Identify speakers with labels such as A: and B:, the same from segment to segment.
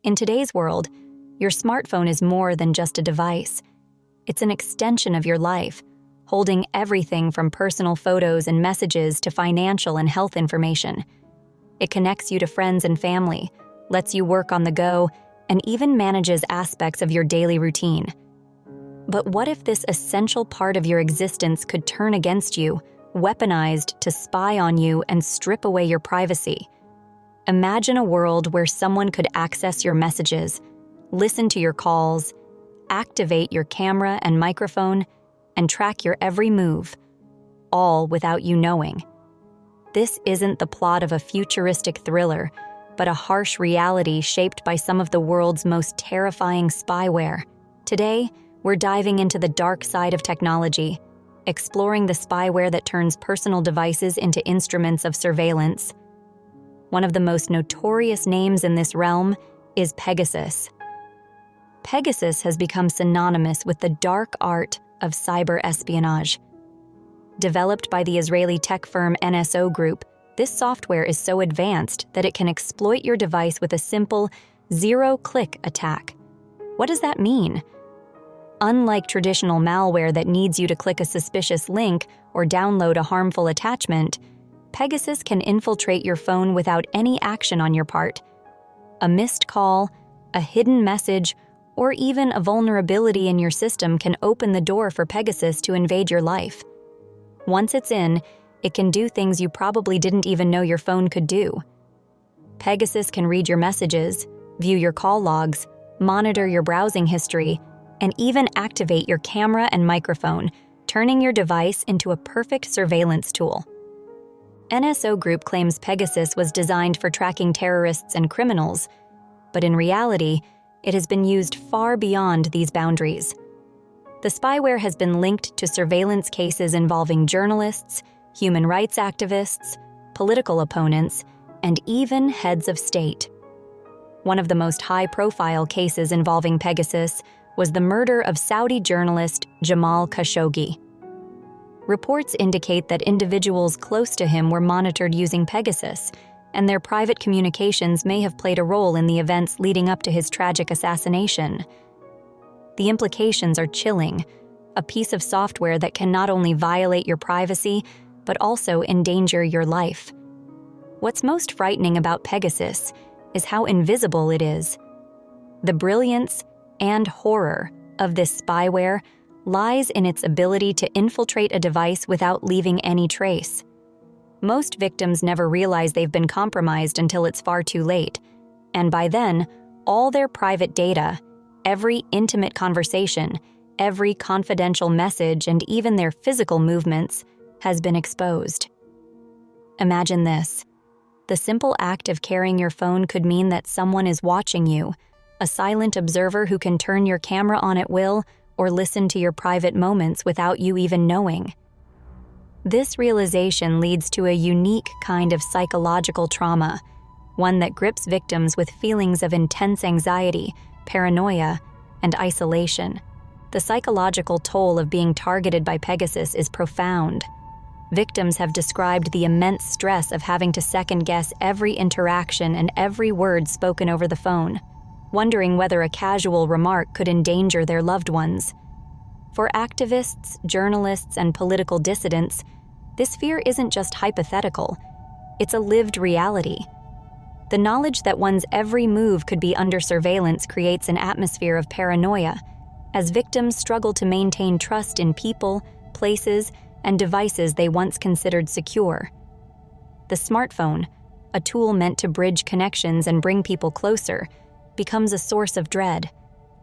A: In today's world, your smartphone is more than just a device. It's an extension of your life, holding everything from personal photos and messages to financial and health information. It connects you to friends and family, lets you work on the go, and even manages aspects of your daily routine. But what if this essential part of your existence could turn against you, weaponized to spy on you and strip away your privacy? Imagine a world where someone could access your messages, listen to your calls, activate your camera and microphone, and track your every move, all without you knowing. This isn't the plot of a futuristic thriller, but a harsh reality shaped by some of the world's most terrifying spyware. Today, we're diving into the dark side of technology, exploring the spyware that turns personal devices into instruments of surveillance. One of the most notorious names in this realm is Pegasus. Pegasus has become synonymous with the dark art of cyber espionage. Developed by the Israeli tech firm NSO Group, this software is so advanced that it can exploit your device with a simple, zero-click attack. What does that mean? Unlike traditional malware that needs you to click a suspicious link or download a harmful attachment, Pegasus can infiltrate your phone without any action on your part. A missed call, a hidden message, or even a vulnerability in your system can open the door for Pegasus to invade your life. Once it's in, it can do things you probably didn't even know your phone could do. Pegasus can read your messages, view your call logs, monitor your browsing history, and even activate your camera and microphone, turning your device into a perfect surveillance tool. NSO Group claims Pegasus was designed for tracking terrorists and criminals, but in reality, it has been used far beyond these boundaries. The spyware has been linked to surveillance cases involving journalists, human rights activists, political opponents, and even heads of state. One of the most high-profile cases involving Pegasus was the murder of Saudi journalist Jamal Khashoggi. Reports indicate that individuals close to him were monitored using Pegasus, and their private communications may have played a role in the events leading up to his tragic assassination. The implications are chilling, a piece of software that can not only violate your privacy, but also endanger your life. What's most frightening about Pegasus is how invisible it is. The brilliance and horror of this spyware lies in its ability to infiltrate a device without leaving any trace. Most victims never realize they've been compromised until it's far too late, and by then, all their private data, every intimate conversation, every confidential message, and even their physical movements has been exposed. Imagine this. The simple act of carrying your phone could mean that someone is watching you, a silent observer who can turn your camera on at will or listen to your private moments without you even knowing. This realization leads to a unique kind of psychological trauma, one that grips victims with feelings of intense anxiety, paranoia, and isolation. The psychological toll of being targeted by Pegasus is profound. Victims have described the immense stress of having to second-guess every interaction and every word spoken over the phone, wondering whether a casual remark could endanger their loved ones. For activists, journalists, and political dissidents, this fear isn't just hypothetical, it's a lived reality. The knowledge that one's every move could be under surveillance creates an atmosphere of paranoia, as victims struggle to maintain trust in people, places, and devices they once considered secure. The smartphone, a tool meant to bridge connections and bring people closer, becomes a source of dread,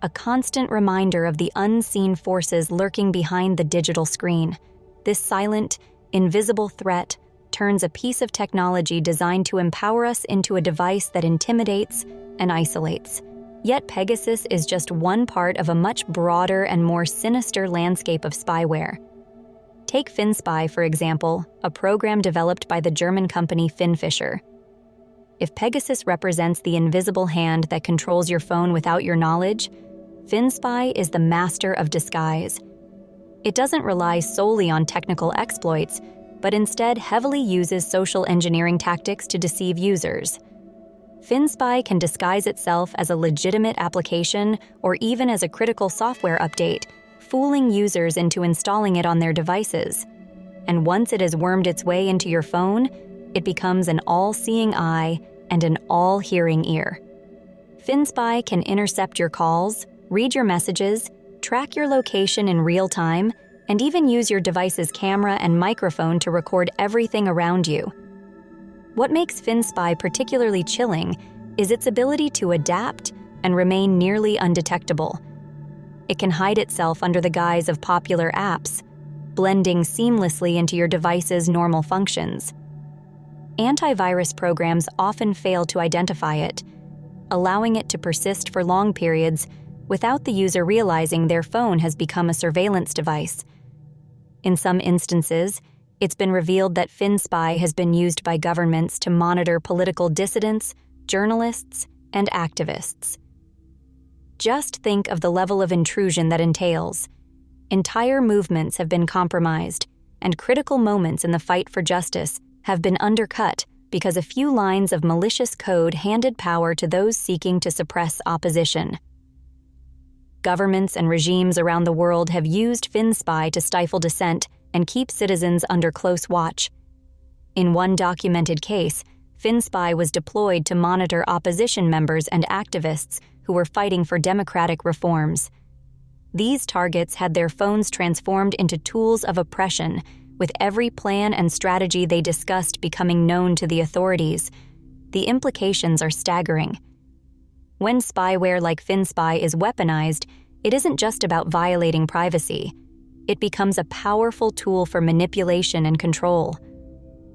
A: a constant reminder of the unseen forces lurking behind the digital screen. This silent, invisible threat turns a piece of technology designed to empower us into a device that intimidates and isolates. Yet Pegasus is just one part of a much broader and more sinister landscape of spyware. Take FinSpy, for example, a program developed by the German company Finfisher. If Pegasus represents the invisible hand that controls your phone without your knowledge, FinSpy is the master of disguise. It doesn't rely solely on technical exploits, but instead heavily uses social engineering tactics to deceive users. FinSpy can disguise itself as a legitimate application or even as a critical software update, fooling users into installing it on their devices. And once it has wormed its way into your phone, it becomes an all-seeing eye and an all-hearing ear. FinSpy can intercept your calls, read your messages, track your location in real time, and even use your device's camera and microphone to record everything around you. What makes FinSpy particularly chilling is its ability to adapt and remain nearly undetectable. It can hide itself under the guise of popular apps, blending seamlessly into your device's normal functions. Antivirus programs often fail to identify it, allowing it to persist for long periods without the user realizing their phone has become a surveillance device. In some instances, it's been revealed that FinSpy has been used by governments to monitor political dissidents, journalists, and activists. Just think of the level of intrusion that entails. Entire movements have been compromised, and critical moments in the fight for justice have been undercut because a few lines of malicious code handed power to those seeking to suppress opposition. Governments and regimes around the world have used FinSpy to stifle dissent and keep citizens under close watch. In one documented case, FinSpy was deployed to monitor opposition members and activists who were fighting for democratic reforms. These targets had their phones transformed into tools of oppression, with every plan and strategy they discussed becoming known to the authorities. The implications are staggering. When spyware like FinSpy is weaponized, it isn't just about violating privacy. It becomes a powerful tool for manipulation and control.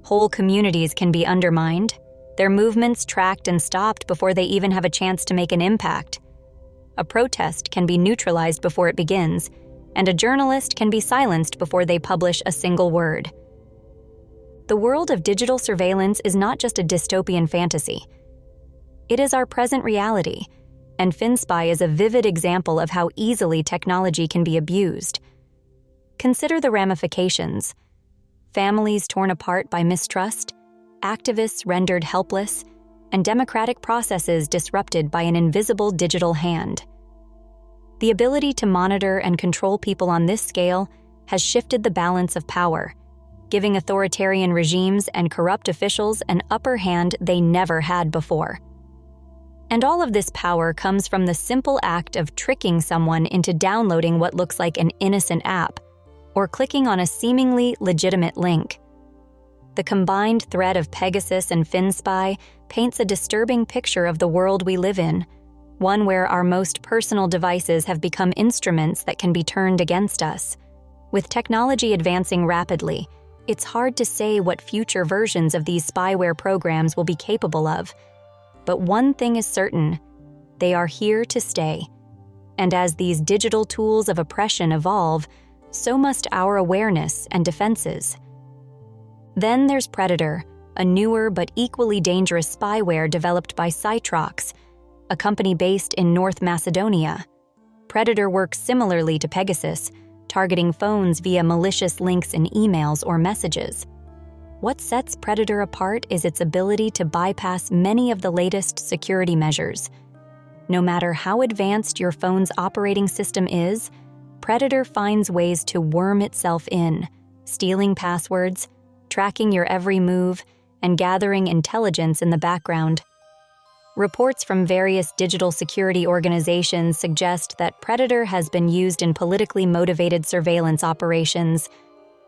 A: Whole communities can be undermined, their movements tracked and stopped before they even have a chance to make an impact. A protest can be neutralized before it begins, and a journalist can be silenced before they publish a single word. The world of digital surveillance is not just a dystopian fantasy. It is our present reality, and FinSpy is a vivid example of how easily technology can be abused. Consider the ramifications. Families torn apart by mistrust, activists rendered helpless, and democratic processes disrupted by an invisible digital hand. The ability to monitor and control people on this scale has shifted the balance of power, giving authoritarian regimes and corrupt officials an upper hand they never had before. And all of this power comes from the simple act of tricking someone into downloading what looks like an innocent app, or clicking on a seemingly legitimate link. The combined threat of Pegasus and FinSpy paints a disturbing picture of the world we live in, one where our most personal devices have become instruments that can be turned against us. With technology advancing rapidly, it's hard to say what future versions of these spyware programs will be capable of. But one thing is certain: they are here to stay. And as these digital tools of oppression evolve, so must our awareness and defenses. Then there's Predator, a newer but equally dangerous spyware developed by Cytrox, a company based in North Macedonia. Predator works similarly to Pegasus, targeting phones via malicious links in emails or messages. What sets Predator apart is its ability to bypass many of the latest security measures. No matter how advanced your phone's operating system is, Predator finds ways to worm itself in, stealing passwords, tracking your every move, and gathering intelligence in the background. Reports from various digital security organizations suggest that Predator has been used in politically motivated surveillance operations,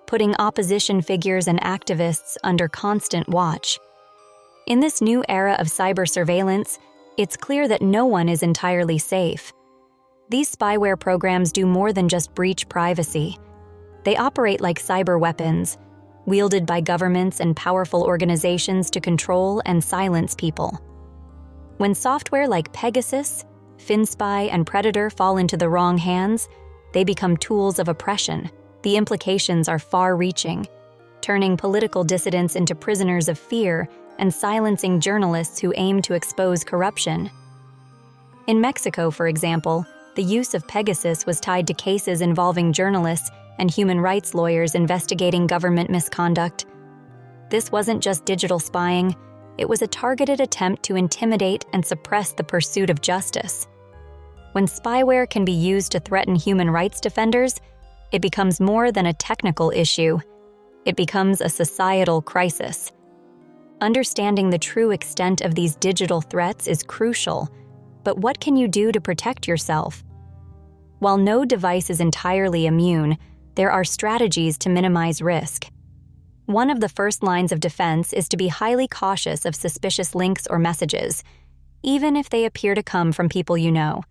A: putting opposition figures and activists under constant watch. In this new era of cyber surveillance, it's clear that no one is entirely safe. These spyware programs do more than just breach privacy. They operate like cyber weapons, wielded by governments and powerful organizations to control and silence people. When software like Pegasus, FinSpy, and Predator fall into the wrong hands, they become tools of oppression. The implications are far-reaching, turning political dissidents into prisoners of fear and silencing journalists who aim to expose corruption. In Mexico, for example, the use of Pegasus was tied to cases involving journalists and human rights lawyers investigating government misconduct. This wasn't just digital spying, It was a targeted attempt to intimidate and suppress the pursuit of justice. When spyware can be used to threaten human rights defenders, it becomes more than a technical issue. It becomes a societal crisis. Understanding the true extent of these digital threats is crucial, but what can you do to protect yourself? While no device is entirely immune, there are strategies to minimize risk. One of the first lines of defense is to be highly cautious of suspicious links or messages, even if they appear to come from people you know.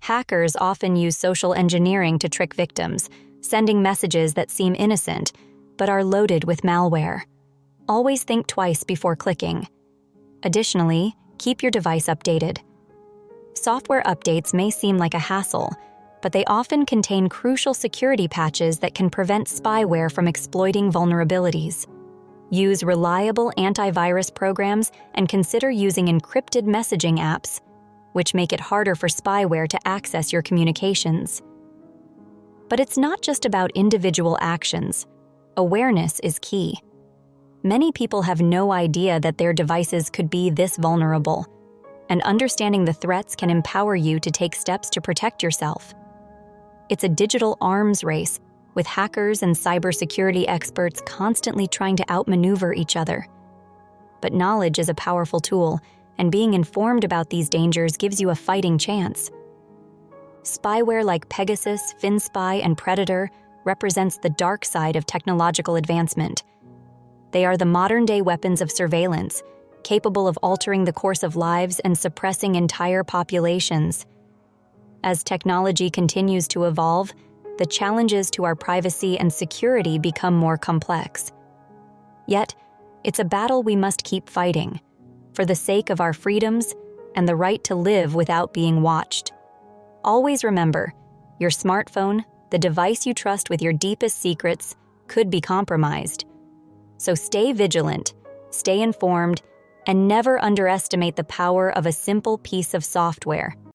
A: Hackers often use social engineering to trick victims, sending messages that seem innocent but are loaded with malware. Always think twice before clicking. Additionally, keep your device updated. Software updates may seem like a hassle, but they often contain crucial security patches that can prevent spyware from exploiting vulnerabilities. Use reliable antivirus programs and consider using encrypted messaging apps, which make it harder for spyware to access your communications. But it's not just about individual actions. Awareness is key. Many people have no idea that their devices could be this vulnerable, and understanding the threats can empower you to take steps to protect yourself. It's a digital arms race, with hackers and cybersecurity experts constantly trying to outmaneuver each other. But knowledge is a powerful tool, and being informed about these dangers gives you a fighting chance. Spyware like Pegasus, FinSpy, and Predator represents the dark side of technological advancement. They are the modern-day weapons of surveillance, capable of altering the course of lives and suppressing entire populations. As technology continues to evolve, the challenges to our privacy and security become more complex. Yet, it's a battle we must keep fighting, for the sake of our freedoms and the right to live without being watched. Always remember, your smartphone, the device you trust with your deepest secrets, could be compromised. So stay vigilant, stay informed, and never underestimate the power of a simple piece of software.